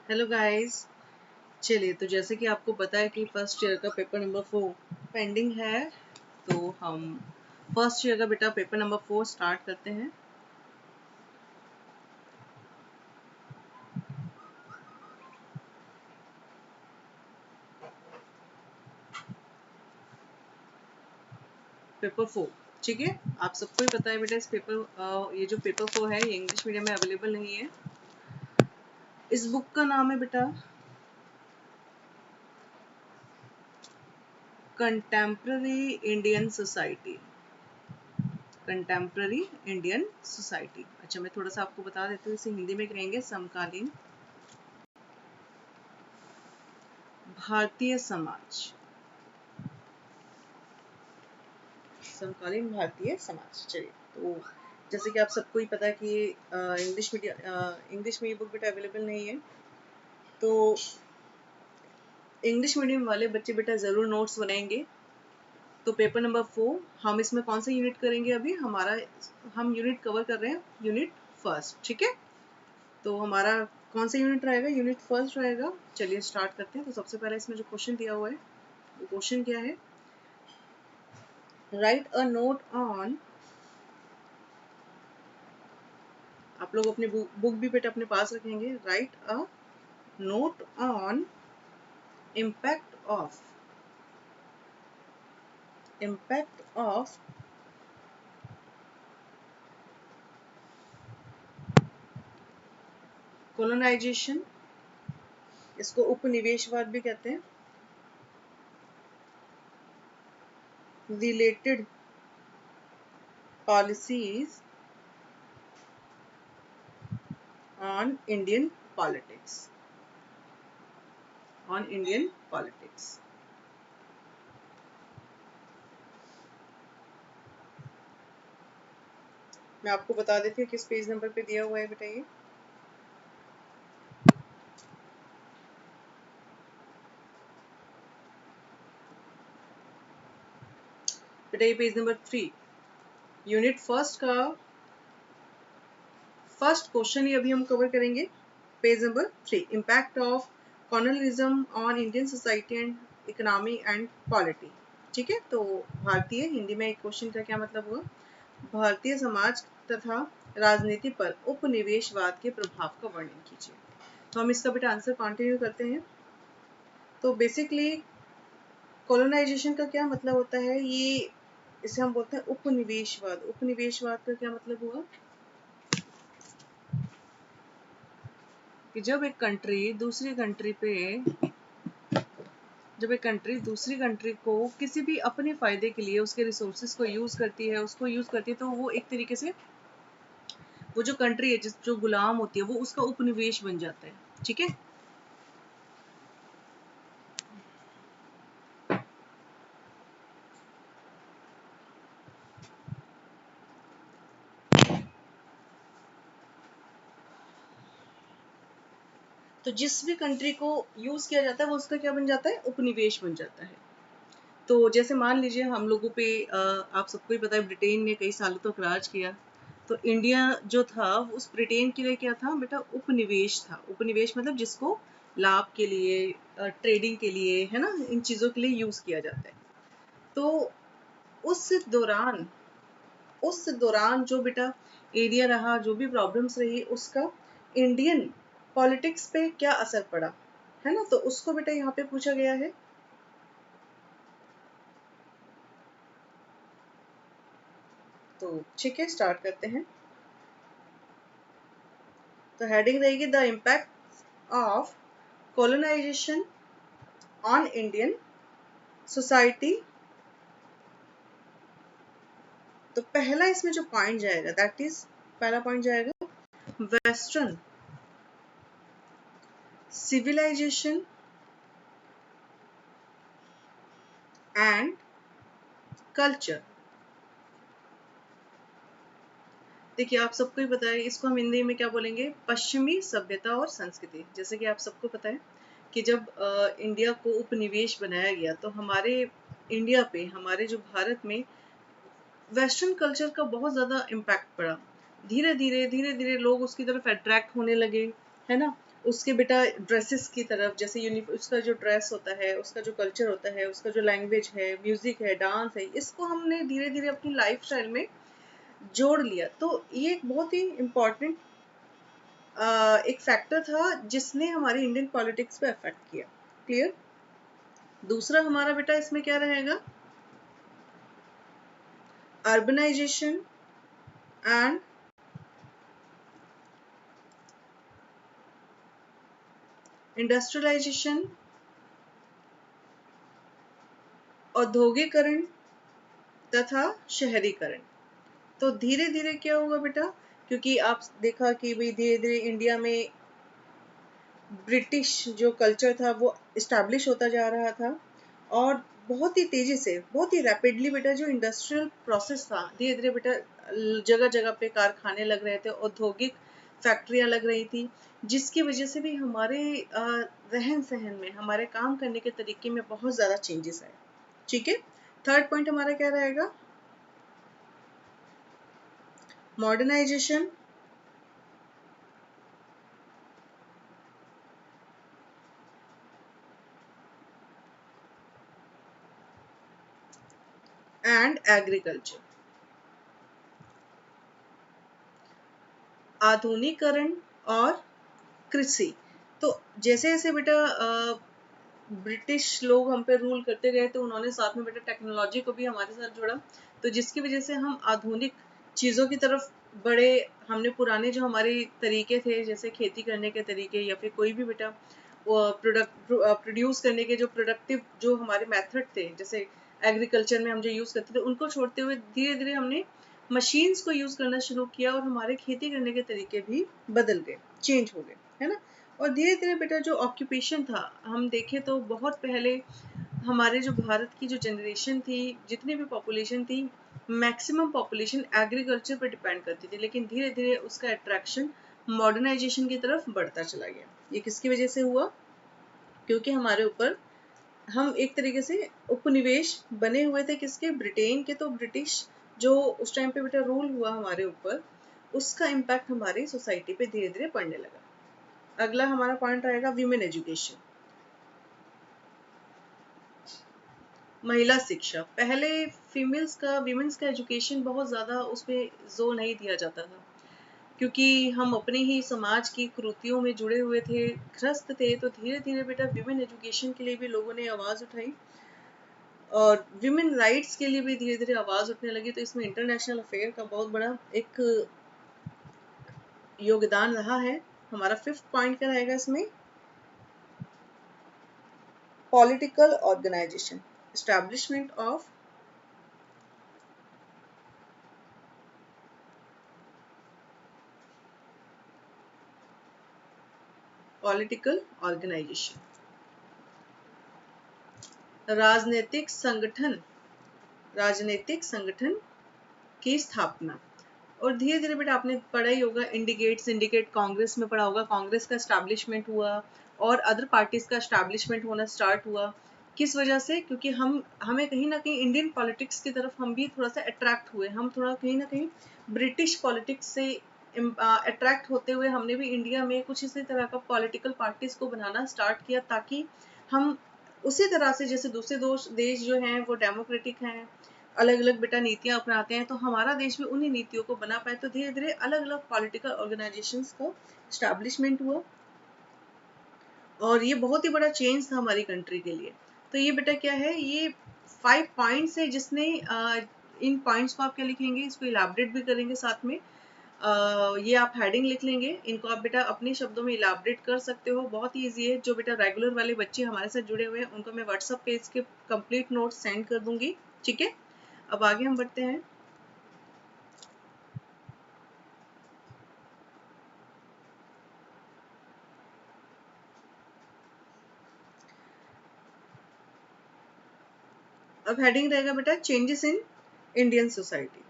Hello guys. चलिए, तो जैसे कि आपको पता है कि फर्स्ट ईयर का पेपर नंबर 4 पेंडिंग है। तो हम फर्स्ट ईयर का बेटा पेपर नंबर 4 स्टार्ट करते हैं। पेपर 4, ठीक है। आप सबको ही पता है बेटा, इस पेपर ये जो पेपर 4 है ये इंग्लिश मीडियम में अवेलेबल नहीं है। इस बुक का नाम है बेटा contemporary Indian society. Contemporary Indian society. अच्छा, मैं थोड़ा सा आपको बता देती हूँ, इसे हिंदी में कहेंगे समकालीन भारतीय समाज। समकालीन भारतीय समाज। चलिए, तो जैसे कि आप सबको ही पता है कि इंग्लिश में ये बुक बेटा अवेलेबल नहीं है। तो इंग्लिश मीडियम वाले बच्चे बेटा ज़रूर नोट्स बनाएंगे। तो पेपर नंबर 4 हम इसमें कौन सा यूनिट करेंगे? अभी हम यूनिट कवर कर रहे हैं, यूनिट फर्स्ट, ठीक है। तो हमारा कौन सा यूनिट रहेगा? यूनिट फर्स्ट रहेगा। चलिए स्टार्ट करते हैं। तो सबसे पहले इसमें जो क्वेश्चन दिया हुआ है, वो क्वेश्चन क्या है? Write a note on. आप लोग अपनी बुक भी बेटा अपने पास रखेंगे। Right a note on impact of colonization, इसको उपनिवेशवाद भी कहते हैं, related policies on Indian politics, मैं आपको बता देती हूँ किस पेज नंबर पे दिया हुआ है बेटा। ये बेटा ये पेज नंबर 3, यूनिट फर्स्ट का फर्स्ट क्वेश्चन ही अभी हम कवर करेंगे। Page number 3, impact of colonialism on Indian society and economy and polity, ठीक है। तो भारतीय, हिंदी में एक क्वेश्चन का क्या मतलब हुआ? भारतीय समाज तथा राजनीति पर उपनिवेशवाद के प्रभाव का वर्णन कीजिए। तो हम इसका बेटा आंसर कंटिन्यू करते हैं। तो बेसिकली कॉलोनाइजेशन का क्या मतलब होता है? ये इसे हम बोलते हैं उपनिवेशवाद। उपनिवेशवाद का क्या मतलब हुआ कि जब एक कंट्री दूसरी कंट्री को किसी भी अपने फायदे के लिए उसके रिसोर्सेज को यूज करती है, तो वो एक तरीके से वो जो कंट्री है जो गुलाम होती है वो उसका उपनिवेश बन जाता है, ठीक है। तो जिस भी कंट्री को यूज किया जाता है वो उसका क्या बन जाता है? उपनिवेश बन जाता है। तो जैसे मान लीजिए हम लोगों पे आप सबको ही पता है ब्रिटेन ने कई सालों तक राज किया। तो इंडिया जो था उस ब्रिटेन के लिए क्या था बेटा? उपनिवेश था। उपनिवेश मतलब जिसको लाभ के लिए, ट्रेडिंग के लिए, है ना, इन चीज़ों के लिए यूज किया जाता है। तो उस दौरान जो बेटा एरिया रहा, जो भी प्रॉब्लम्स रही, उसका इंडियन पॉलिटिक्स पे क्या असर पड़ा, है ना। तो उसको बेटा यहाँ पे पूछा गया है। तो ठीक है, स्टार्ट करते हैं। तो हेडिंग रहेगी the impact of colonization on Indian society. तो पहला इसमें जो पॉइंट जाएगा, दैट इज पहला पॉइंट जाएगा वेस्टर्न सिविलाइजेशन एंड कल्चर। देखिए, आप सबको ही पता है, इसको हम हिंदी में क्या बोलेंगे? पश्चिमी सभ्यता और संस्कृति। जैसे कि आप सबको पता है कि जब इंडिया को उपनिवेश बनाया गया तो हमारे इंडिया पे, हमारे जो भारत में वेस्टर्न कल्चर का बहुत ज़्यादा इम्पैक्ट पड़ा। धीरे धीरे लोग उसकी तरफ अट्रैक्ट होने लगे, है ना। उसके बेटा ड्रेसेस की तरफ, जैसे उसका जो ड्रेस होता है, उसका जो कल्चर होता है, उसका जो लैंग्वेज है, म्यूजिक है, डांस है, इसको हमने धीरे धीरे अपनी लाइफ स्टाइल में जोड़ लिया। तो ये एक बहुत ही इम्पोर्टेंट एक फैक्टर था जिसने हमारी इंडियन पॉलिटिक्स पे अफेक्ट किया। क्लियर? दूसरा हमारा बेटा इसमें क्या रहेगा? अर्बनाइजेशन एंड इंडस्ट्रियलाइजेशन, औद्योगिकरण तथा शहरीकरण। तो धीरे धीरे क्या होगा बेटा, क्योंकि आप देखा कि भाई धीरे धीरे इंडिया में ब्रिटिश जो कल्चर था वो इस्टेब्लिश होता जा रहा था, और बहुत ही तेजी से, बहुत ही रैपिडली बेटा जो इंडस्ट्रियल प्रोसेस था, धीरे धीरे बेटा जगह जगह पे कारखाने लग रहे थे, औद्योगिक फैक्ट्रियां लग रही थी, जिसकी वजह से भी हमारे रहन सहन में, हमारे काम करने के तरीके में बहुत ज्यादा चेंजेस आए। ठीक है? थर्ड पॉइंट हमारा क्या रहेगा? Modernisation and agriculture. आधुनिकरण और कृषि। तो जैसे जैसे बेटा ब्रिटिश लोग हम पे रूल करते गए, तो उन्होंने साथ में बेटा टेक्नोलॉजी को भी हमारे साथ जोड़ा, तो जिसकी वजह से हम आधुनिक चीज़ों की तरफ बढ़े। हमने पुराने जो हमारे तरीके थे, जैसे खेती करने के तरीके, या फिर कोई भी बेटा प्रोडक्ट प्रोड्यूस करने के जो प्रोडक्टिव जो हमारे मेथड थे, जैसे एग्रीकल्चर में हम जो यूज़ करते थे, उनको छोड़ते हुए धीरे धीरे हमने मशीन्स को यूज़ करना शुरू किया, और हमारे खेती करने के तरीके भी बदल गए, चेंज हो गए, है ना। और धीरे धीरे बेटा जो ऑक्यूपेशन था, हम देखें तो बहुत पहले हमारे जो भारत की जो जनरेशन थी, जितनी भी पॉपुलेशन थी, मैक्सिमम पॉपुलेशन एग्रीकल्चर पर डिपेंड करती थी, लेकिन धीरे धीरे उसका अट्रैक्शन मॉडर्नाइजेशन की तरफ बढ़ता चला गया। ये किसकी वजह से हुआ? क्योंकि हमारे ऊपर हम एक तरीके से उपनिवेश बने हुए थे, किसके? ब्रिटेन के। तो ब्रिटिश जो उस टाइम पे बेटा रूल हुआ हमारे ऊपर, उसका इम्पैक्ट हमारी सोसाइटी पे धीरे धीरे पड़ने लगा। अगला हमारा पॉइंट रहेगा विमेन एजुकेशन, महिला शिक्षा। पहले विमेंस का एजुकेशन बहुत ज़्यादा उस पर जोर नहीं दिया जाता था, क्योंकि हम अपने ही समाज की कुरीतियों में जुड़े हुए थे, ग्रस्त थे। तो धीरे धीरे बेटा विमेन एजुकेशन के लिए भी लोगों ने आवाज़ उठाई, और विमेन राइट्स के लिए भी धीरे धीरे आवाज़ उठने लगी। तो इसमें इंटरनेशनल अफेयर का बहुत बड़ा एक योगदान रहा है। हमारा फिफ्थ पॉइंट क्या रहेगा इसमें? Political organization, establishment of political organization, राजनीतिक संगठन की स्थापना। और धीरे धीरे बेटा आपने पढ़ा ही होगा, सिंडिकेट कांग्रेस में पढ़ा होगा, कांग्रेस का एस्टैब्लिशमेंट हुआ, और अदर पार्टीज का एस्टैब्लिशमेंट होना स्टार्ट हुआ। किस वजह से? क्योंकि हमें कहीं ना कहीं इंडियन पॉलिटिक्स की तरफ हम भी थोड़ा सा अट्रैक्ट हुए, हम थोड़ा कहीं ना कहीं ब्रिटिश पॉलिटिक्स से अट्रैक्ट होते हुए हमने भी इंडिया में कुछ इसी तरह का पॉलिटिकल पार्टीज को बनाना स्टार्ट किया, ताकि हम उसी तरह से, जैसे दूसरे देश जो हैं वो डेमोक्रेटिक हैं, अलग अलग बेटा नीतियां अपनाते हैं, तो हमारा देश भी उन्हीं नीतियों को बना पाए। तो धीरे धीरे अलग अलग पॉलिटिकल ऑर्गेनाइजेशंस का स्टैब्लिशमेंट हुआ, और ये बहुत ही बड़ा चेंज था हमारी कंट्री के लिए। तो ये बेटा क्या है, ये 5 पॉइंट्स है, जिसने इन पॉइंट्स को आप क्या लिखेंगे, इसको इलाबरेट भी करेंगे साथ में। ये आप हेडिंग लिख लेंगे, इनको आप बेटा अपने शब्दों में इलाबरेट कर सकते हो, बहुत ही ईजी है। जो बेटा रेगुलर वाले बच्चे हमारे साथ जुड़े हुए हैं, उनको मैं व्हाट्सएप पे इसके कंप्लीट नोट्स सेंड कर दूंगी। ठीक है, अब आगे हम बढ़ते हैं। अब हेडिंग रहेगा बेटा चेंजेस इन इंडियन सोसाइटी।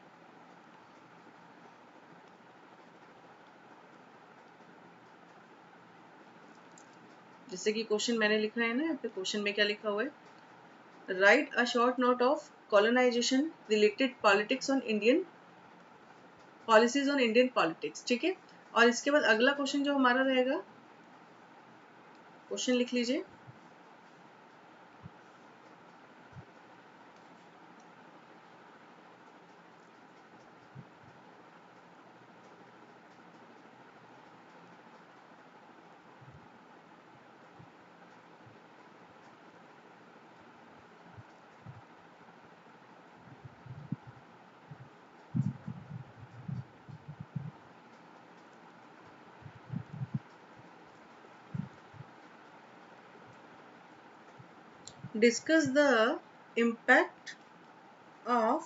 जैसे कि क्वेश्चन मैंने लिखा है ना, यहाँ पे क्वेश्चन में क्या लिखा हुआ है? Write a short note of colonization related politics on Indian policies on Indian politics. ठीक है, और इसके बाद अगला क्वेश्चन जो हमारा रहेगा, क्वेश्चन लिख लीजिए। Discuss the impact of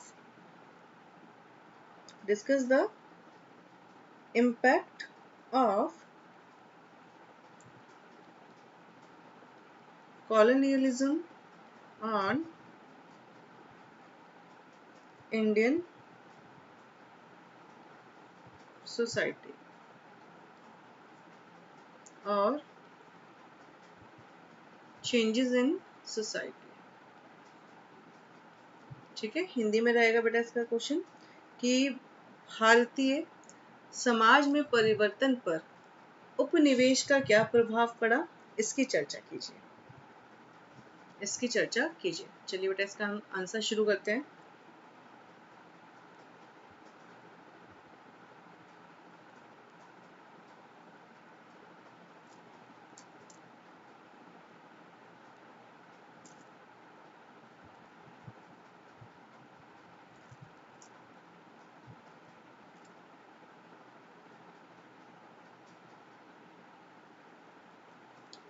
discuss the impact of colonialism on Indian society और changes in society। ठीक है, हिंदी में रहेगा बेटा इसका क्वेश्चन कि भारतीय समाज में परिवर्तन पर उपनिवेश का क्या प्रभाव पड़ा, इसकी चर्चा कीजिए। इसकी चर्चा कीजिए। चलिए बेटा इसका हम आंसर शुरू करते हैं।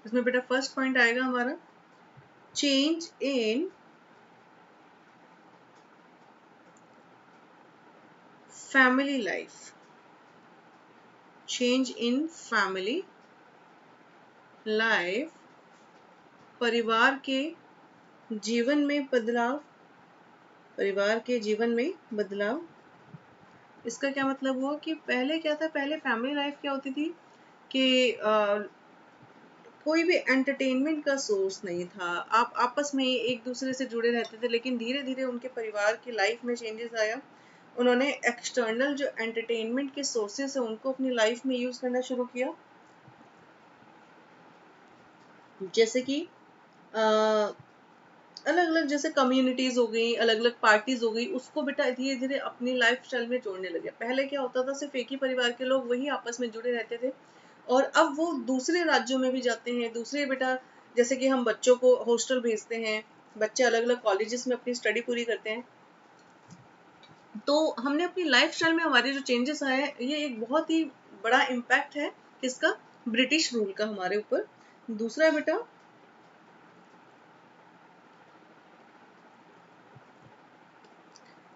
इसमें बेटा फर्स्ट पॉइंट आएगा हमारा change in family life. Change in family life, परिवार के जीवन में बदलाव। परिवार के जीवन में बदलाव, इसका क्या मतलब हुआ कि पहले क्या था, पहले फैमिली लाइफ क्या होती थी कि कोई भी एंटरटेनमेंट का सोर्स नहीं था, आप आपस में एक दूसरे से जुड़े रहते थे। लेकिन धीरे धीरे उनके परिवार की लाइफ में चेंजेस आया, उन्होंने एक्सटर्नल जो एंटरटेनमेंट के सोर्सेस है उनको अपनी लाइफ में यूज करना शुरू किया। जैसे कि अलग अलग जैसे कम्युनिटीज हो गई, अलग अलग पार्टीज हो गई, उसको बेटा धीरे धीरे अपनी लाइफ स्टाइल में जोड़ने लगे। पहले क्या होता था, सिर्फ एक ही परिवार के लोग वही आपस में जुड़े रहते थे, और अब वो दूसरे राज्यों में भी जाते हैं। दूसरे बेटा जैसे कि हम बच्चों को हॉस्टल भेजते हैं, बच्चे अलग अलग कॉलेजेस में अपनी स्टडी पूरी करते हैं। तो हमने अपनी लाइफ स्टाइल में हमारे जो चेंजेस आए हैं, ये एक बहुत ही बड़ा इम्पैक्ट है किसका, ब्रिटिश रूल का हमारे ऊपर। दूसरा बेटा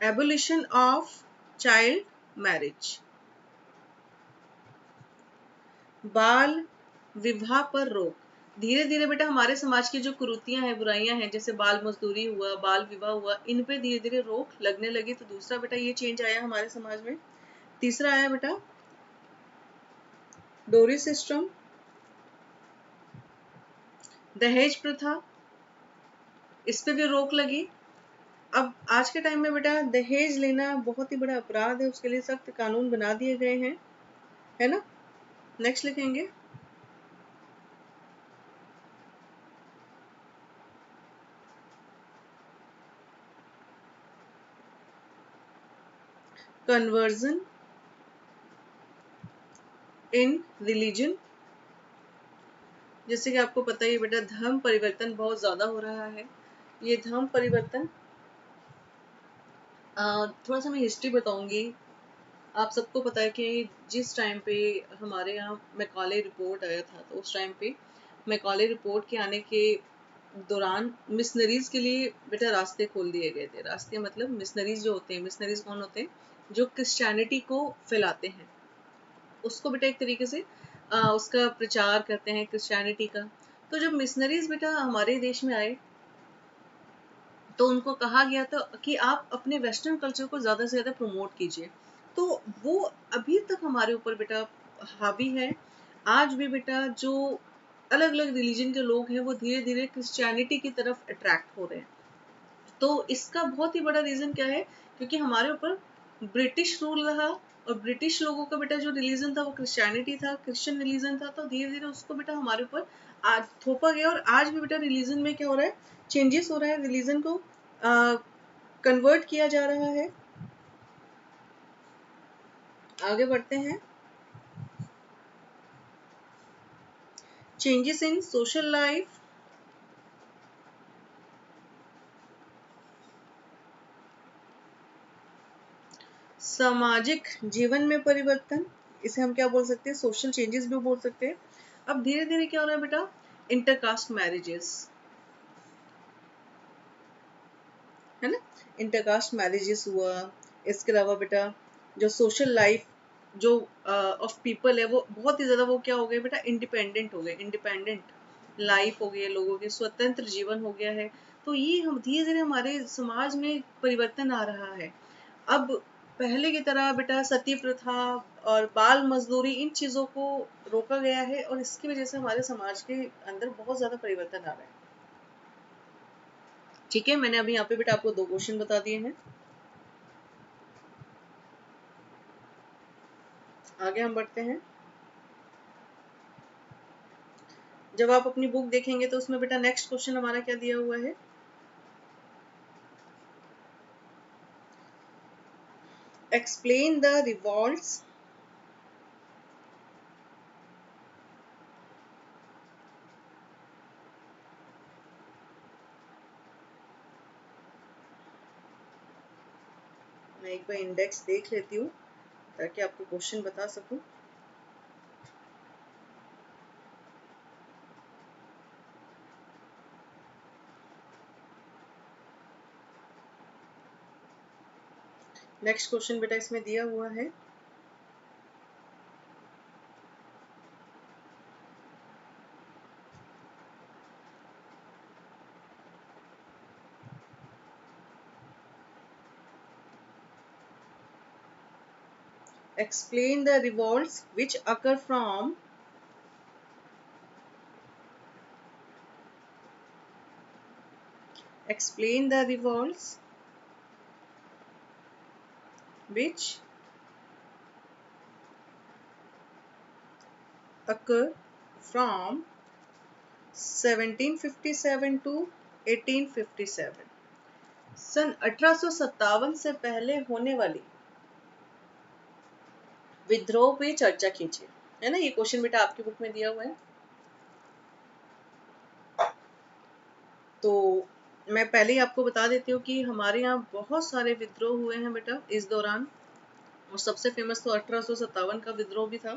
एबोलिशन ऑफ चाइल्ड मैरिज, बाल विवाह पर रोक। धीरे धीरे बेटा हमारे समाज की जो कुरीतियां हैं, बुराइयां हैं, जैसे बाल मजदूरी हुआ, बाल विवाह हुआ, इन पे धीरे धीरे रोक लगने लगी। तो दूसरा बेटा ये चेंज आया हमारे समाज में। तीसरा आया बेटा डोरी सिस्टम, दहेज प्रथा, इस पे भी रोक लगी। अब आज के टाइम में बेटा दहेज लेना बहुत ही बड़ा अपराध है, उसके लिए सख्त कानून बना दिए गए हैं, है ना। नेक्स्ट लिखेंगे कन्वर्जन इन रिलीजन। जैसे कि आपको पता ही बेटा धर्म परिवर्तन बहुत ज्यादा हो रहा है। ये धर्म परिवर्तन थोड़ा सा मैं हिस्ट्री बताऊंगी। आप सबको पता है कि जिस टाइम पे हमारे यहाँ मैकॉले रिपोर्ट आया था, तो उस टाइम पे मैकॉले रिपोर्ट के आने के दौरान मिशनरीज के लिए बेटा रास्ते खोल दिए गए थे। रास्ते मतलब मिशनरीज जो होते हैं, मिशनरीज कौन होते हैं, जो क्रिश्चियनिटी को फैलाते हैं, उसको बेटा एक तरीके से उसका प्रचार करते हैं क्रिश्चियनिटी का। तो जब मिशनरीज बेटा हमारे देश में आए, तो उनको कहा गया था कि आप अपने वेस्टर्न कल्चर को ज्यादा से ज्यादा प्रमोट कीजिए। तो वो अभी तक हमारे ऊपर बेटा हावी है। आज भी बेटा जो अलग अलग रिलीजन के लोग हैं, वो धीरे धीरे क्रिश्चियनिटी की तरफ अट्रैक्ट हो रहे हैं। तो इसका बहुत ही बड़ा रीजन क्या है, क्योंकि हमारे ऊपर ब्रिटिश रूल रहा, और ब्रिटिश लोगों का बेटा जो रिलीजन था वो क्रिश्चियनिटी था, क्रिश्चियन रिलीजन था, तो धीरे धीरे उसको बेटा हमारे ऊपर आज थोपा गया, और आज भी बेटा रिलीजन में क्या हो रहा है, चेंजेस हो रहा है, रिलीजन को कन्वर्ट किया जा रहा है। आगे बढ़ते हैं। चेंजेस इन सोशल लाइफ, सामाजिक जीवन में परिवर्तन, इसे हम क्या बोल सकते हैं, सोशल चेंजेस भी बोल सकते हैं। अब धीरे धीरे क्या हो रहा है बेटा, इंटरकास्ट मैरिजेस, है ना, इंटरकास्ट मैरिजेस हुआ। इसके अलावा बेटा जो सोशल लाइफ जो ऑफ पीपल है वो बहुत ही ज्यादा वो क्या हो गए बेटा, इंडिपेंडेंट हो गए, इंडिपेंडेंट लाइफ हो गई है लोगों की, स्वतंत्र जीवन हो गया है। तो ये हम धीरे धीरे हमारे समाज में परिवर्तन आ रहा है। अब पहले की तरह बेटा सती प्रथा और बाल मजदूरी, इन चीजों को रोका गया है, और इसकी वजह से हमारे समाज के अंदर बहुत ज्यादा परिवर्तन आ रहा है। ठीक है, मैंने अभी यहाँ पे बेटा आपको 2 क्वेश्चन बता दिए हैं। आगे हम बढ़ते हैं। जब आप अपनी बुक देखेंगे तो उसमें बेटा नेक्स्ट क्वेश्चन हमारा क्या दिया हुआ है, एक्सप्लेन द रिवॉल्ट्स मैं एक बार इंडेक्स देख लेती हूँ ताकि आपको क्वेश्चन बता सकूं। नेक्स्ट क्वेश्चन बेटा इसमें दिया हुआ है, explain the revolts which occur from explain the revolts which occur from 1757 to 1857। सन 1857 से पहले होने वाली विद्रोह पे चर्चा कीजिए, है ना, ये क्वेश्चन बेटा आपकी बुक में दिया हुआ है। तो मैं पहले ही आपको बता देती हूँ कि हमारे यहाँ बहुत सारे विद्रोह हुए हैं बेटा इस दौरान, और सबसे फेमस तो 1857 का विद्रोह भी था,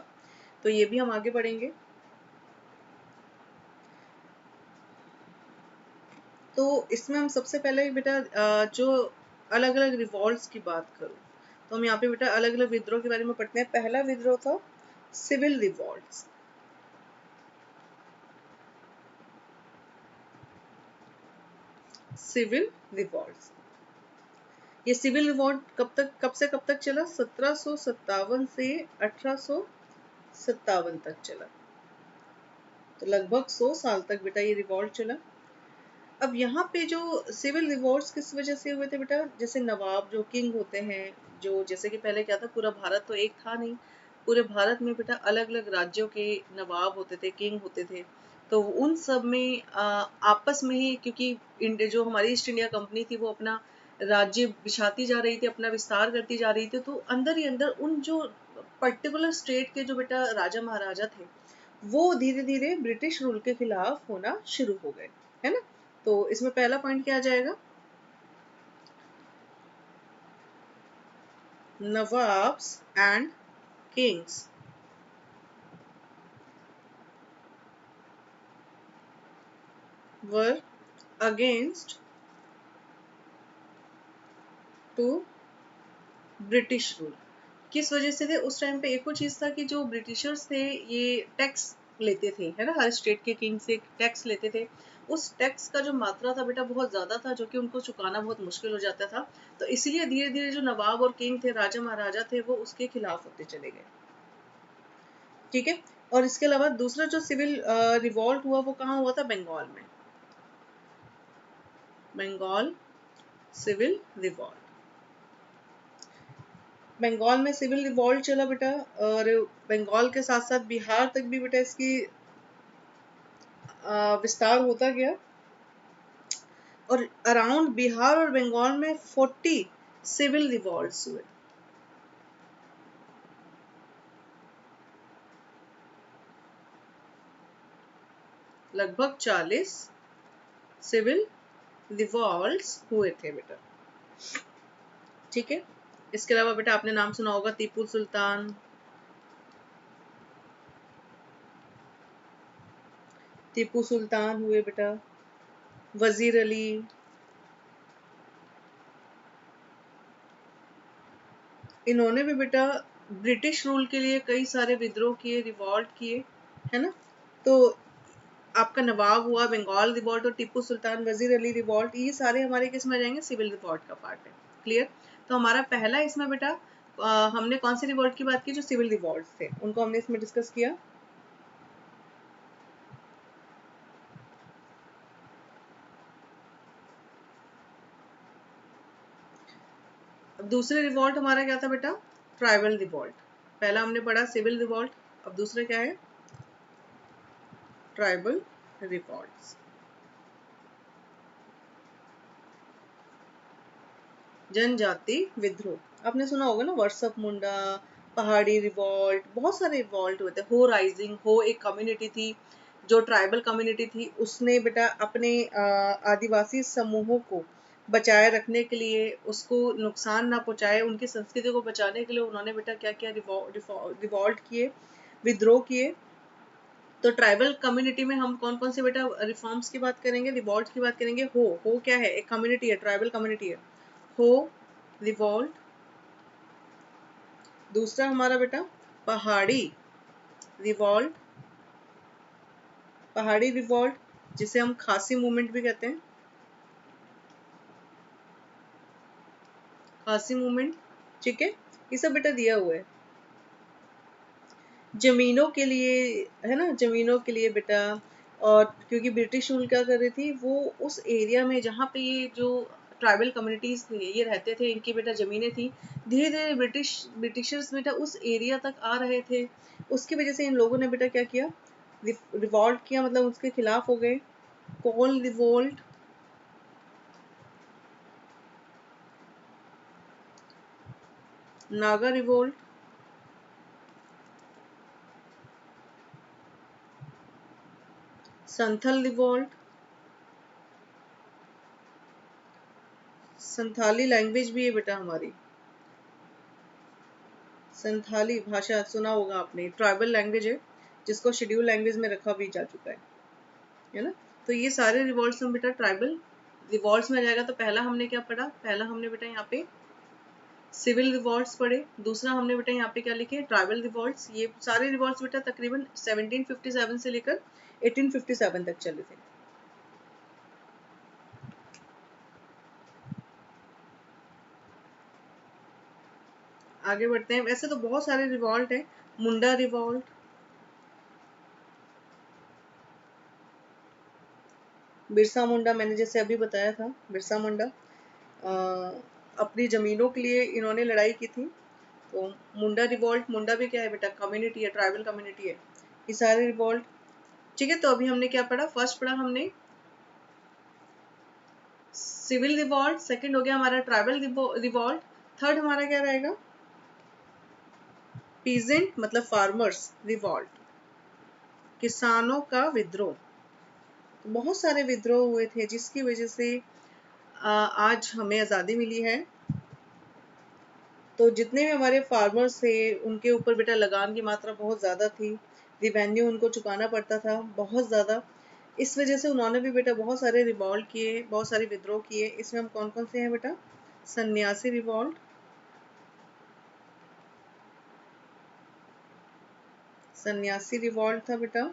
तो ये भी हम आगे बढ़ेंगे। तो इसमें हम सबसे पहले बेटा जो अलग अलग रिवॉल्ट्स की बात करूँ तो हम यहाँ पे बेटा अलग अलग विद्रोह के बारे में पढ़ते हैं। पहला विद्रोह था सिविल रिवॉल्ट्स। सिविल रिवॉल्ट्स, ये सिविल रिवॉल्ट कब से कब तक चला, 1757 से 1857 तक चला, तो लगभग 100 साल तक बेटा ये रिवॉल्ट चला। अब यहाँ पे जो सिविल रिवॉल्ट्स किस वजह से हुए थे बेटा, जैसे नवाब जो किंग होते हैं, जो जैसे कि पहले क्या था, पूरा भारत तो एक था नहीं, पूरे भारत में बेटा अलग अलग राज्यों के नवाब होते थे, किंग होते थे। तो उन सब में आपस में ही, क्योंकि जो हमारी ईस्ट इंडिया कंपनी थी वो अपना राज्य बिछाती जा रही थी, अपना विस्तार करती जा रही थी, तो अंदर ही अंदर उन जो पर्टिकुलर स्टेट के जो बेटा राजा महाराजा थे वो धीरे धीरे ब्रिटिश रूल के खिलाफ होना शुरू हो गए, है ना। तो इसमें पहला पॉइंट क्या आ जाएगा, nawabs and kings war against to British rule. किस वजह से थे उस टाइम पे, एक और चीज था कि जो ब्रिटिशर्स थे ये टैक्स लेते थे, है ना, हर स्टेट के किंग से टैक्स लेते थे। उस टैक्स का जो मात्रा था बेटा बहुत ज्यादा था, जो कि उनको चुकाना बहुत मुश्किल हो जाता था। तो इसीलिए धीरे धीरे जो नवाब और किंग थे, राजा महाराजा थे, वो उसके खिलाफ होते चले गए। ठीक है, और इसके अलावा दूसरा जो सिविल रिवॉल्ट हुआ वो कहाँ हुआ था, बंगाल में, बंगाल सिविल रिवॉल्ट। बंगाल में सिविल रिवॉल्ट चला बेटा, और बंगाल के साथ साथ बिहार तक भी बेटा इसकी विस्तार होता गया, और अराउंड बिहार और बंगाल में 40 सिविल रिवॉल्ट्स हुए। लगभग 40 सिविल रिवॉल्ट्स हुए थे बेटा। ठीक है, इसके अलावा बेटा आपने नाम सुना होगा टीपू सुल्तान, टीपू सुल्तान हुए बेटा, वजीर अली, इन्होंने भी बेटा ब्रिटिश रूल के लिए कई सारे विद्रोह किए, रिवॉल्ट किए, है ना। तो आपका नवाब हुआ, बंगाल रिवॉल्ट और टीपू सुल्तान, वजीर अली रिवॉल्ट, ये सारे हमारे किस में जाएंगे, सिविल रिवॉल्ट का पार्ट है। क्लियर। तो हमारा पहला इसमें बेटा हमने कौन से रिवॉल्ट की बात की, जो सिविल रिवॉल्ट थे उनको हमने इसमें डिस्कस किया। अब दूसरे रिवॉल्ट हमारा क्या था बेटा, ट्राइबल रिवॉल्ट। पहला हमने पढ़ा सिविल रिवॉल्ट, अब दूसरा क्या है, ट्राइबल रिवॉल्ट्स। जनजाति विद्रोह आपने सुना होगा ना, वर्सप मुंडा, पहाड़ी रिवॉल्ट, बहुत सारे रिवॉल्ट हुए थे। हो राइजिंग, हो एक कम्युनिटी थी जो ट्राइबल कम्युनिटी थी, उसने बेटा अपने आदिवासी समूहों को बचाए रखने के लिए, उसको नुकसान ना पहुंचाए, उनकी संस्कृति को बचाने के लिए उन्होंने बेटा क्या किया, रिवॉल्ट किए, विद्रोह किए। तो ट्राइबल कम्युनिटी में हम कौन कौन से बेटा रिफॉर्म्स की बात करेंगे, रिवॉल्ट की बात करेंगे। हो क्या है, एक कम्युनिटी है, ट्राइबल कम्युनिटी है, हो रिवॉल्ट। दूसरा हमारा बेटा पहाड़ी रिवॉल्ट, पहाड़ी रिवॉल्ट जिसे हम खासी मूवमेंट भी कहते हैं, खासी मूवमेंट। ठीक है, ये सब बेटा दिया हुआ है। जमीनों के लिए, है ना, जमीनों के लिए बेटा, और क्योंकि ब्रिटिश रूल क्या कर रही थी, वो उस एरिया में जहाँ पे ये जो ट्राइबल कम्युनिटीज थे ये रहते थे, इनकी बेटा जमीनें थी, धीरे धीरे ब्रिटिशर्स बेटा उस एरिया तक आ रहे थे, उसकी वजह से इन लोगों ने बेटा क्या किया, रिवॉल्ट किया, मतलब उसके खिलाफ हो गए। Kol revolt, Naga revolt, Santhal revolt, Santhali language भी है बेटा हमारी, संथाली भाषा सुना होगा आपने, ट्राइबल लैंग्वेज है जिसको शेड्यूल लैंग्वेज में रखा भी जा चुका है ना। तो ये सारे रिवॉल्ट्स में बेटा ट्राइबल रिवॉल्ट्स में आ जाएगा। तो पहला हमने क्या पढ़ा, पहला हमने बेटा यहाँ पे सिविल रिवॉल्ट्स पढ़े, दूसरा हमने बेटा यहाँ पे क्या लिखे, ट्राइबल रिवॉल्ट्स। ये सारे रिवॉल्ट्स बेटा तकरीबन 1757 से लेकर 1857 तक चले थे। आगे बढ़ते हैं, वैसे तो बहुत सारे रिवॉल्ट है। मुंडा रिवॉल्ट, बिरसा मुंडा, मैंने जैसे अभी बताया था, बिरसा मुंडा अपनी जमीनों के लिए इन्होंने लड़ाई की थी। तो मुंडा रिवॉल्ट, मुंडा भी क्या है बेटा, कम्युनिटी है, ट्राइबल कम्युनिटी है, ये सारे रिवॉल्ट। ठीक है, तो अभी हमने क्या पढ़ा, फर्स्ट पढ़ा हमने सिविल रिवॉल्ट, सेकंड हो गया हमारा ट्राइबल रिवॉल्ट, थर्ड हमारा क्या रहेगा, पीजेंट मतलब फार्मर्स रिवॉल्ट, किसानों का विद्रोह। तो बहुत सारे विद्रोह हुए थे जिसकी वजह से आज हमें आज़ादी मिली है। तो जितने भी हमारे फार्मर्स थे उनके ऊपर बेटा लगान की मात्रा बहुत ज़्यादा थी, रिवेन्यू उनको चुकाना पड़ता था बहुत ज़्यादा। इस वजह से उन्होंने भी बेटा बहुत सारे रिवॉल्ट किए, बहुत सारे विद्रोह किए। इसमें हम कौन कौन से हैं बेटा, सन्यासी रिवॉल्ट, सन्यासी रिवॉल्ट था बेटा,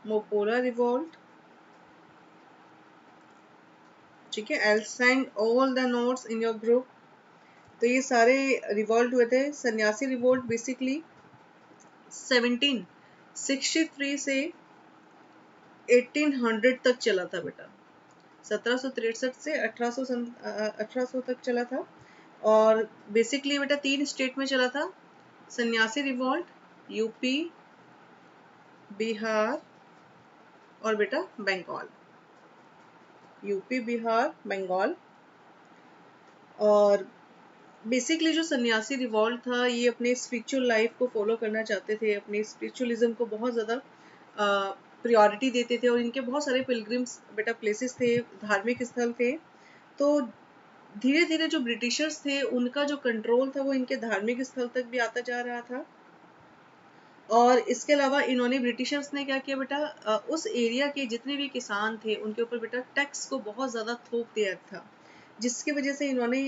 मोपोरा रिवॉल्ट। ठीक है, I'll send all the notes in your group। तो ये सारे रिवॉल्ट हुए थे। सन्यासी रिवॉल्ट बेसिकली 17 63 से 1800 तक चला था बेटा। 1763 से 1800 तक चला था। और बेसिकली बेटा 3 स्टेट में चला था, सन्यासी रिवॉल्ट, यूपी, बिहार और बेटा बंगाल। यूपी, बिहार, बंगाल। और बेसिकली जो सन्यासी रिवॉल्ट था, ये अपने स्पिरिचुअल लाइफ को फॉलो करना चाहते थे, अपने स्पिरिचुअलिज्म को बहुत ज़्यादा प्रायोरिटी देते थे, और इनके बहुत सारे पिलग्रिम्स बेटा प्लेसेस थे, धार्मिक स्थल थे। तो धीरे धीरे जो ब्रिटिशर्स थे, उनका जो कंट्रोल था वो इनके धार्मिक स्थल तक भी आता जा रहा था। और इसके अलावा इन्होंने, ब्रिटिशर्स ने क्या किया बेटा, उस एरिया के जितने भी किसान थे उनके ऊपर बेटा टैक्स को बहुत ज़्यादा थोप दिया था, जिसकी वजह से इन्होंने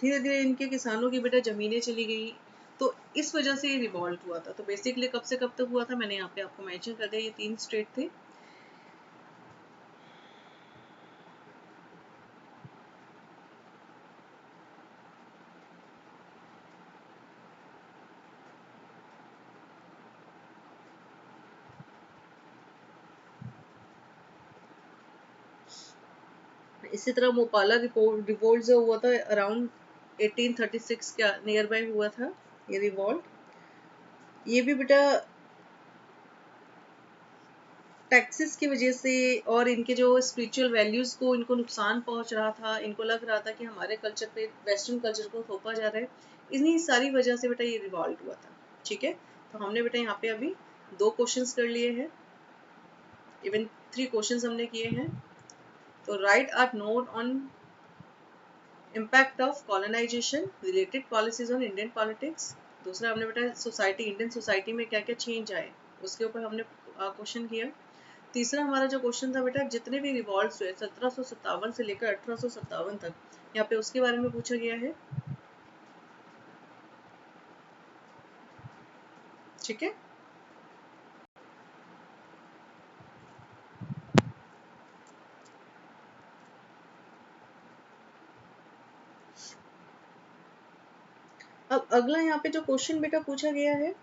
धीरे धीरे इनके किसानों की बेटा ज़मीनें चली गई। तो इस वजह से ये रिवॉल्ट हुआ था। तो बेसिकली कब से कब तक हुआ था, मैंने यहाँ पे आपको मेंशन कर दिया, ये 3 स्टेट थे। इसी तरह मोपाला रिवोल्ट जो हुआ था अराउंड 1836 के नियर बाय हुआ था ये रिवॉल्ट। ये भी बेटा टैक्सेस की वजह से और इनके जो स्पिरिचुअल वैल्यूज को इनको नुकसान पहुंच रहा था, इनको लग रहा था कि हमारे कल्चर पे वेस्टर्न कल्चर को थोपा जा रहा है, इन्हीं सारी वजह से बेटा ये रिवॉल्ट हुआ था। ठीक है, तो हमने बेटा यहाँ पे अभी 2 क्वेश्चंस कर लिए हैं, इवन 3 क्वेश्चंस हमने किए हैं। तो write a note on impact of colonization, related policies on Indian politics. दूसरा हमने बेटा सोसाइटी, इंडियन सोसाइटी में क्या क्या चेंज आए, उसके ऊपर हमने क्वेश्चन किया। तीसरा हमारा जो क्वेश्चन था बेटा, जितने भी रिवॉल्ट्स हुए 1757 से लेकर 1857 तक, यहाँ पे उसके बारे में पूछा गया है। ठीक है, अब अगला यहाँ पे जो क्वेश्चन बेटा पूछा गया है,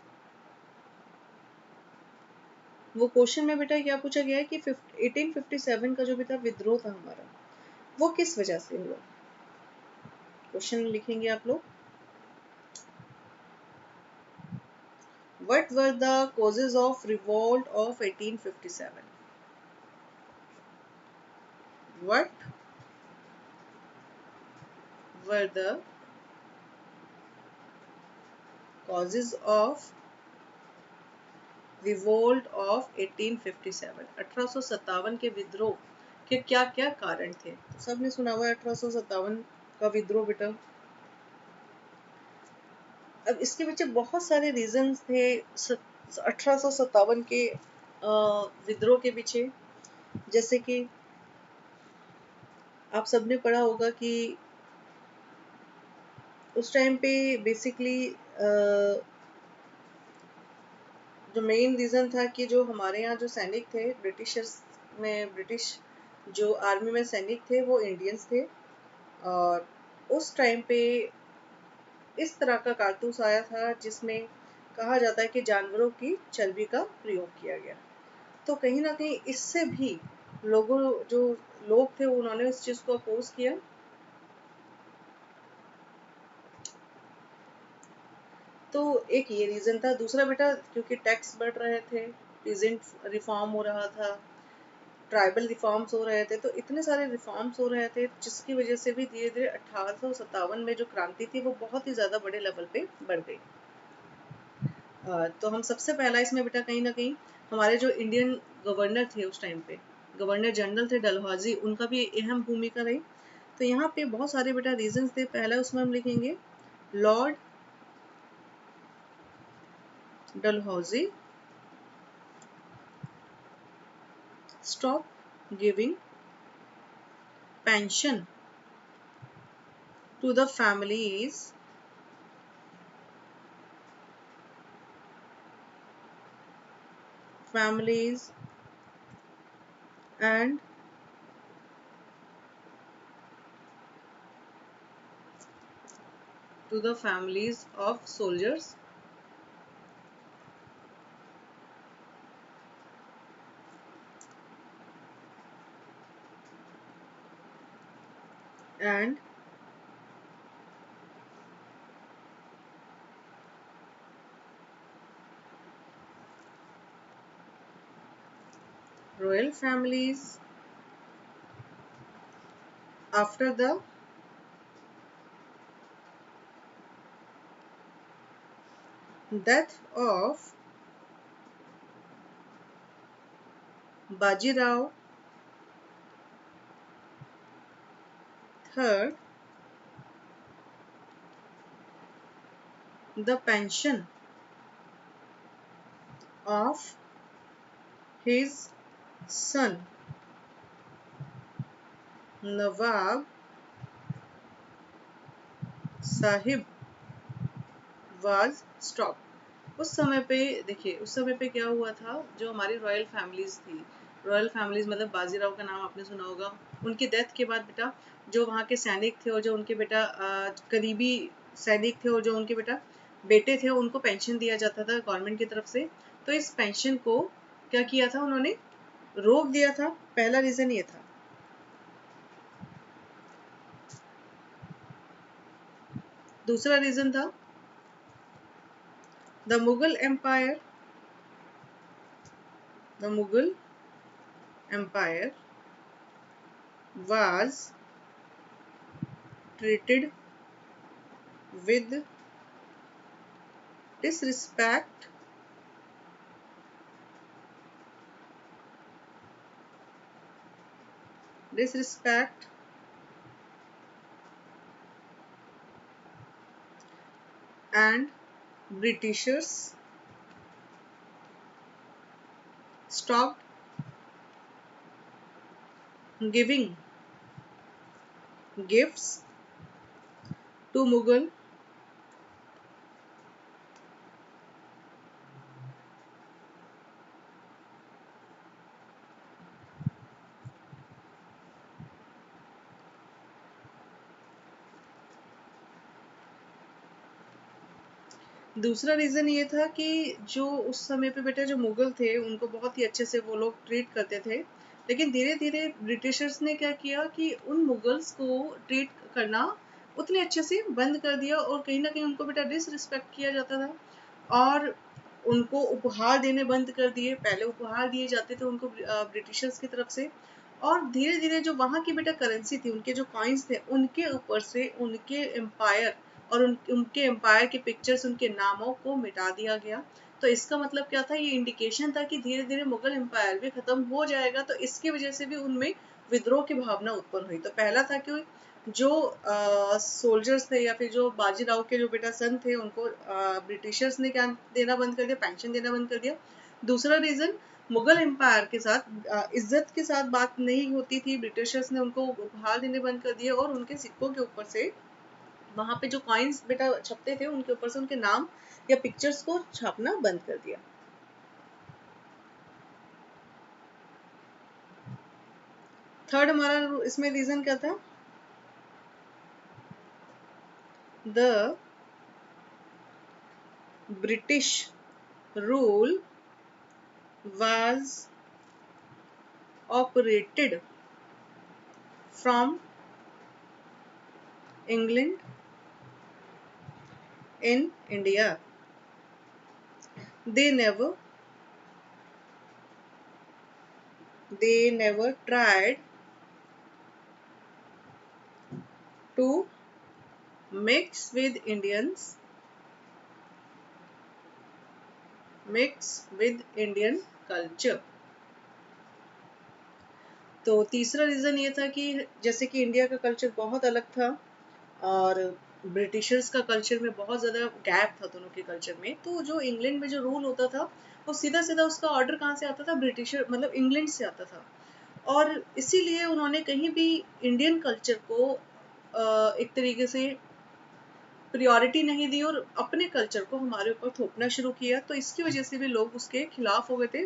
वो क्वेश्चन में बेटा क्या पूछा गया है कि 1857 का जो बेटा विद्रोह था हमारा, वो किस वजह से हुआ। क्वेश्चन लिखेंगे आप लोग, What were the causes of revolt of 1857? What were the causes of revolt of 1857? 1857 के विद्रोह के क्या क्या कारण थे। तो सबने सुना हुआ है 1857 का विद्रोह बेटा। अब इसके पीछे बहुत सारे रीजंस थे 1857 के विद्रोह के पीछे। जैसे कि आप सबने पढ़ा होगा कि उस टाइम पे बेसिकली जो मेन रीज़न था कि जो हमारे यहाँ जो सैनिक थे, ब्रिटिश जो आर्मी में सैनिक थे वो इंडियंस थे। और उस टाइम पे इस तरह का कारतूस आया था जिसमें कहा जाता है कि जानवरों की चर्बी का प्रयोग किया गया। तो कहीं ना कहीं इससे भी जो लोग थे उन्होंने उस चीज़ को अपोज किया। तो एक ये रीज़न था। दूसरा बेटा, क्योंकि टैक्स बढ़ रहे थे, पीजेंट रिफॉर्म हो रहा था, ट्राइबल रिफॉर्म्स हो रहे थे, तो इतने सारे रिफॉर्म्स हो रहे थे जिसकी वजह से भी धीरे धीरे 1857 में जो क्रांति थी वो बहुत ही ज़्यादा बड़े लेवल पे बढ़ गई। तो हम सबसे पहला इसमें बेटा कहीं ना कहीं हमारे जो इंडियन गवर्नर थे उस टाइम पे, गवर्नर जनरल थे डलहौजी, उनका भी अहम भूमिका रही। तो यहाँ पे बहुत सारे बेटा रीजंस थे। पहला उसमें हम लिखेंगे Lord Dalhousie stopped giving pension to the families and to the families of soldiers and royal families after the death of Bajirao III, the pension of his son Nawab Sahib was stopped। उस समय पे देखिए, उस समय पे क्या हुआ था, जो हमारी रॉयल फैमिलीज थी, रॉयल फैमिलीज मतलब बाजीराव का नाम आपने सुना होगा, उनकी डेथ के बाद बेटा जो वहाँ के सैनिक थे और जो उनके बेटा करीबी सैनिक थे और जो उनके बेटा बेटे थे, उनको पेंशन दिया जाता था गवर्नमेंट की तरफ से। तो इस पेंशन को क्या किया था उन्होंने, रोक दिया था। पहला रीजन ये था। दूसरा रीजन था the Mughal empire, the Mughal empire was treated with disrespect and Britishers stopped giving gifts to Mughal दूसरा रीजन ये था कि जो उस समय पे बेटा जो मुगल थे उनको बहुत ही अच्छे से वो लोग ट्रीट करते थे, लेकिन धीरे धीरे ब्रिटिशर्स ने क्या किया कि उन मुगल्स को ट्रीट करना उतने अच्छे से बंद कर दिया और कहीं ना कहीं उनको बेटा डिसरिस्पेक्ट किया जाता था और उनको उपहार देने बंद कर दिए। पहले उपहार दिए जाते थे उनको ब्रिटिशर्स की तरफ से, और धीरे धीरे जो वहाँ की बेटा करेंसी थी, उनके जो कॉइन्स थे, उनके ऊपर से उनके एम्पायर और उनके एम्पायर के पिक्चर्स, उनके नामों को मिटा दिया गया। तो इसका मतलब क्या था, ये इंडिकेशन था कि धीरे धीरे मुगल एम्पायर भी खत्म हो जाएगा। तो इसकी वजह से भी उनमें विद्रोह की भावना उत्पन्न हुई। तो पहला था कि जो सोल्जर्स थे या फिर जो बाजीराव के जो बेटा सन थे, उनको ब्रिटिशर्स ने क्या देना बंद कर दिया, पेंशन देना बंद कर दिया। दूसरा रीजन, मुगल एम्पायर के साथ इज्जत के साथ बात नहीं होती थी, ब्रिटिशर्स ने उनको उपहार देने बंद कर दिए और उनके सिक्कों के ऊपर से, वहां पे जो कॉइन्स बेटा छपते थे, उनके ऊपर से उनके नाम या पिक्चर्स को छापना बंद कर दिया। थर्ड हमारा इसमें रीजन क्या था, the British rule was operated from England in India. They never tried to mix with Indians, mix with Indian culture। तो तीसरा रीजन ये था कि जैसे कि इंडिया का कल्चर बहुत अलग था और ब्रिटिशर्स का कल्चर में बहुत ज़्यादा गैप था दोनों के कल्चर में। तो जो इंग्लैंड में जो रूल होता था, वो सीधा सीधा उसका ऑर्डर कहाँ से आता था, ब्रिटिशर मतलब इंग्लैंड से आता था। और इसीलिए उन्होंने कहीं भी इंडियन कल्चर को एक तरीके से प्रायोरिटी नहीं दी और अपने कल्चर को हमारे ऊपर थोपना शुरू किया। तो इसकी वजह से भी लोग उसके खिलाफ हो गए थे।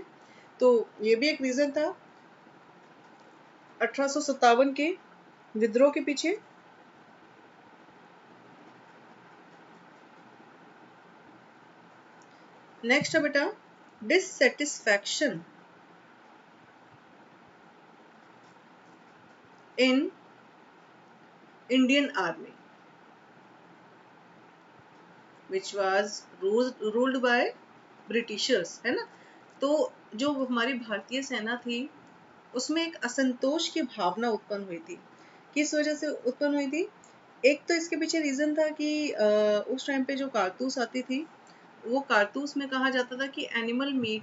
तो ये भी एक रीजन था 1857 के विद्रोह के पीछे। नेक्स्ट है बेटा dissatisfaction in Indian army which was ruled by Britishers, है ना। तो जो हमारी भारतीय सेना थी उसमें एक असंतोष की भावना उत्पन्न हुई थी। किस वजह से उत्पन्न हुई थी? एक तो इसके पीछे रीजन था कि उस टाइम पे जो कारतूस आती थी वो कारतूस में कहा जाता था कि एनिमल मीट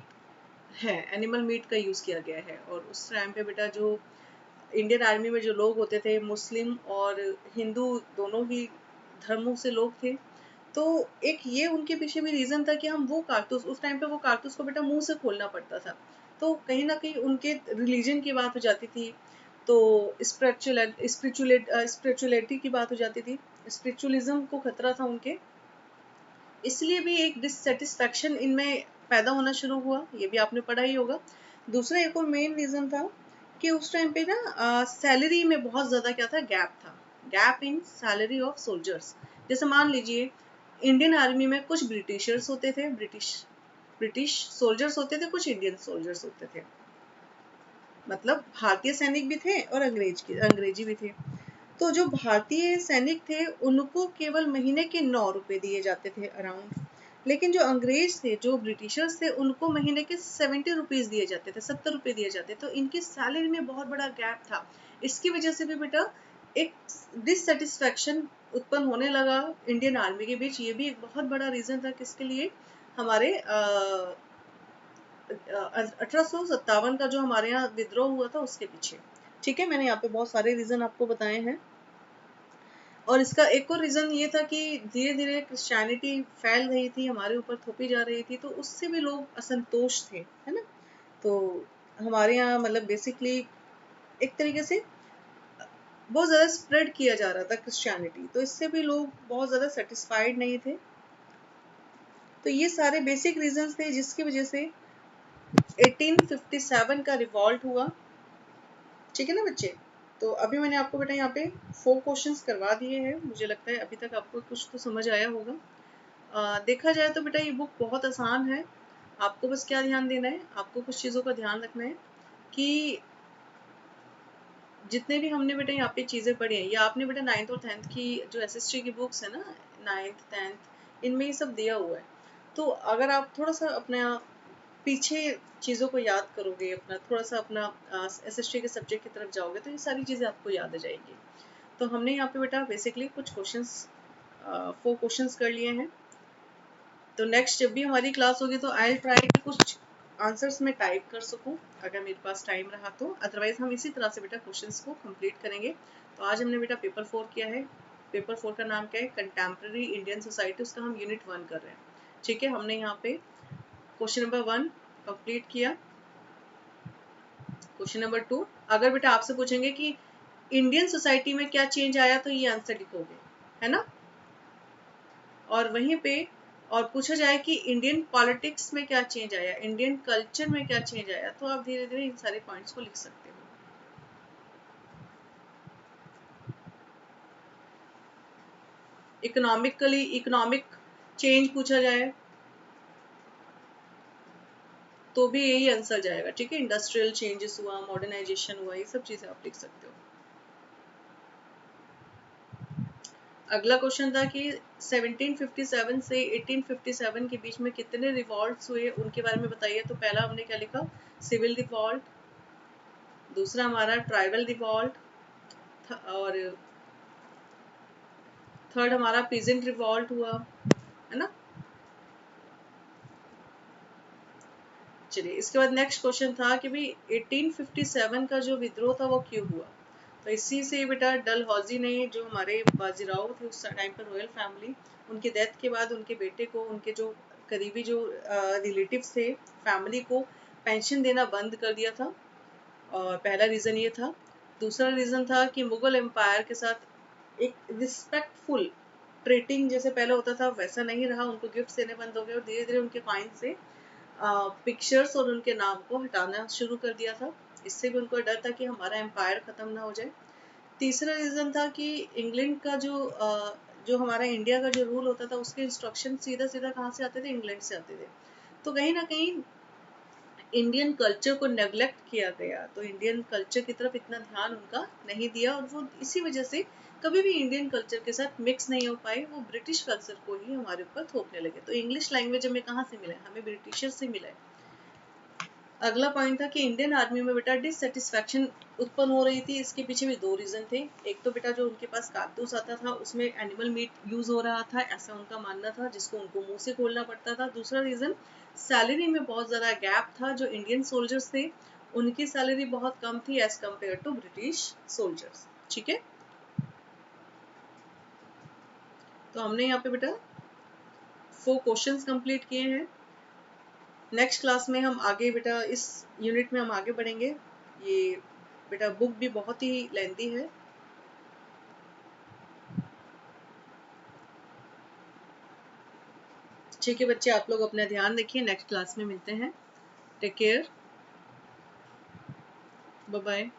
है, एनिमल मीट का यूज किया गया है। और उस टाइम पे बेटा जो इंडियन आर्मी में जो लोग होते थे मुस्लिम और हिंदू दोनों ही धर्मों से लोग थे। तो एक ये उनके पीछे भी रीजन था कि हम वो कारतूस उस टाइम पे वो कारतूस को बेटा मुंह से खोलना पड़ता था। तो कहीं ना कहीं उनके रिलीजन की बात हो जाती थी, तो स्पिरिचुअलिटी की बात हो जाती थी, स्पिरिचुअलिज्म को खतरा था उनके, इसलिए भी एक डिससेटिस्फैक्शन इनमें पैदा होना शुरू हुआ। ये भी आपने पढ़ा ही होगा। दूसरा एक और मेन रीजन था कि उस टाइम पे ना सैलरी में बहुत ज्यादा क्या था, गैप था, gap in salary of soldiers. जैसे मान लीजिए इंडियन आर्मी में कुछ ब्रिटिशर्स होते थे, ब्रिटिश सोल्जर्स होते थे, कुछ इंडियन सोल्जर्स होते थे, मतलब भारतीय सैनिक भी थे और अंग्रेजी भी थे। तो जो भारतीय सैनिक थे उनको केवल महीने के 9 रुपए दिए जाते थे अराउंड, लेकिन जो अंग्रेज थे, जो ब्रिटिशर्स थे, उनको महीने के 70 रुपीज दिए जाते थे, 70 रुपए दिए जाते। तो इनकी सैलरी में बहुत बड़ा गैप था। इसकी वजह से भी बेटा एक डिससेटिस्फैक्शन उत्पन्न होने लगा इंडियन आर्मी के बीच। ये भी एक बहुत बड़ा रीजन था किसके लिए, हमारे 1857 का जो हमारे यहाँ विद्रोह हुआ था उसके पीछे। ठीक है, मैंने यहाँ पे बहुत सारे रीजन आपको बताए हैं। और इसका एक और रीजन ये था कि धीरे धीरे क्रिश्चियनिटी फैल रही थी, हमारे ऊपर थोपी जा रही थी, तो उससे भी लोग असंतोष थे, है ना। तो हमारे यहाँ मतलब बेसिकली एक तरीके से बहुत ज्यादा स्प्रेड किया जा रहा था क्रिश्चियनिटी, तो इससे भी लोग बहुत ज्यादा सेटिस्फाइड नहीं थे। तो ये सारे बेसिक रीजंस थे जिसकी वजह से 1857 का रिवॉल्ट हुआ। ठीक है ना बच्चे। तो अभी मैंने आपको बेटा यहाँ पे 4 क्वेश्चंस करवा दिए हैं। मुझे लगता है अभी तक आपको कुछ तो समझ आया होगा। देखा जाए तो बेटा ये बुक बहुत आसान है। आपको बस क्या ध्यान देना है, आपको कुछ चीज़ों का ध्यान रखना है कि जितने भी हमने बेटा यहाँ पे चीज़ें पढ़ी हैं, या आपने बेटा 9th और 10th की जो एसएसटी की बुक्स है ना, 9th 10th इनमें ये सब दिया हुआ है। तो अगर आप थोड़ा सा अपना पीछे चीज़ों को याद करोगे, अपना थोड़ा सा अपना एसएसटी के सब्जेक्ट की तरफ जाओगे, तो ये सारी चीज़ें आपको याद आ जाएगी। तो हमने यहाँ पे बेटा बेसिकली कुछ क्वेश्चंस 4 क्वेश्चंस कर लिए हैं। तो नेक्स्ट जब भी हमारी क्लास होगी तो आई ट्राई कि कुछ आंसर्स में टाइप कर सकूं अगर मेरे पास टाइम रहा तो, अदरवाइज हम इसी तरह से बेटा क्वेश्चंस को कंप्लीट करेंगे। तो आज हमने बेटा पेपर 4 किया है। पेपर 4 का नाम क्या है, कंटेम्प्रेरी इंडियन सोसाइटी, उसका हम यूनिट 1 कर रहे हैं। ठीक है, हमने यहाँ पे क्वेश्चन नंबर 1 कंप्लीट किया। क्वेश्चन नंबर 2, अगर बेटा आपसे पूछेंगे कि इंडियन सोसाइटी में क्या चेंज आया, तो ये आंसर लिखोगे, है ना। और वहीं पे और पूछा जाए कि इंडियन पॉलिटिक्स में क्या चेंज आया, इंडियन कल्चर में क्या चेंज आया, तो आप धीरे धीरे इन सारे पॉइंट्स को लिख सकते हो। इकोनॉमिक चेंज पूछा जाए तो भी यही आंसर जाएगा। ठीक है, इंडस्ट्रियल चेंजेस हुआ, मॉडर्नाइजेशन हुआ, ये सब चीजें आप लिख सकते हो। अगला क्वेश्चन था कि 1757 से 1857 के बीच में कितने रिवॉल्ट्स हुए, उनके बारे में बताइए। तो पहला हमने क्या लिखा, सिविल रिवॉल्ट, दूसरा हमारा ट्राइबल रिवॉल्ट, और थर्ड हमारा पीजेंट रिवॉल्ट हुआ, है ना। चलिए, इसके बाद नेक्स्ट क्वेश्चन था कि भाई 1857 का जो विद्रोह था वो क्यों हुआ। तो इसी से बेटा डलहौजी ने, जो हमारे बाजीराव थे उस टाइम पर रॉयल फैमिली, उनकी डेथ के बाद उनके बेटे को, उनके जो करीबी जो रिलेटिव्स थे, फैमिली को पेंशन देना बंद कर दिया था। और पहला रीजन ये था। दूसरा रीजन था कि मुगल एम्पायर के साथ एक रिस्पेक्टफुल ट्रीटिंग जैसे पहले होता था वैसा नहीं रहा, उनको गिफ्ट देने बंद हो गए और धीरे धीरे उनके कॉइन से पिक्चर्स और उनके नाम को हटाना शुरू कर दिया था। इससे भी उनको डर था कि हमारा एम्पायर खत्म ना हो जाए। तीसरा रीजन था कि इंग्लैंड का जो हमारा इंडिया का जो रूल होता था उसके इंस्ट्रक्शन सीधा सीधा कहाँ से आते थे, इंग्लैंड से आते थे। तो कहीं ना कहीं इंडियन कल्चर को नेग्लेक्ट किया गया, तो इंडियन कल्चर की तरफ इतना ध्यान उनका नहीं दिया और वो इसी वजह से कभी भी इंडियन कल्चर के साथ मिक्स नहीं हो पाए, वो ब्रिटिश कल्चर को ही हमारे ऊपर थोपने लगे। तो इंग्लिश लैंग्वेज हमें कहाँ से मिला है? हमें ब्रिटिशर से मिला है। अगला पॉइंट था कि इंडियन आर्मी में बेटा डिससेटिस्फैक्शन उत्पन्न हो रही थी। इसके पीछे भी दो रीजन थे। एक तो बेटा जो उनके पास कारतूस आता था उसमें एनिमल मीट यूज हो रहा था, ऐसा उनका मानना था, जिसको उनको मुंह से खोलना पड़ता था। दूसरा रीजन सैलरी में बहुत ज्यादा गैप था। जो इंडियन सोल्जर्स थे उनकी सैलरी बहुत कम थी as compare to British soldiers. ठीक है, तो हमने यहाँ पे बेटा 4 क्वेश्चंस कंप्लीट किए हैं। नेक्स्ट क्लास में हम आगे बेटा इस यूनिट में हम आगे बढ़ेंगे। ये बेटा बुक भी बहुत ही लेंथी है। ठीक है बच्चे, आप लोग अपना ध्यान रखिए। नेक्स्ट क्लास में मिलते हैं। Take care, bye bye.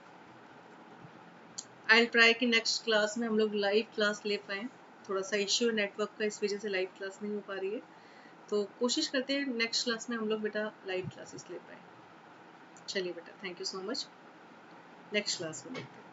I try कि नेक्स्ट क्लास में हम लोग लाइव क्लास ले पाएँ। थोड़ा सा इश्यू है नेटवर्क का, इस वजह से लाइव क्लास नहीं हो पा रही है। तो कोशिश करते हैं नेक्स्ट क्लास में हम लोग बेटा लाइव क्लासेस ले पाएँ। चलिए बेटा, thank you so much. Next class में मिलते हैं।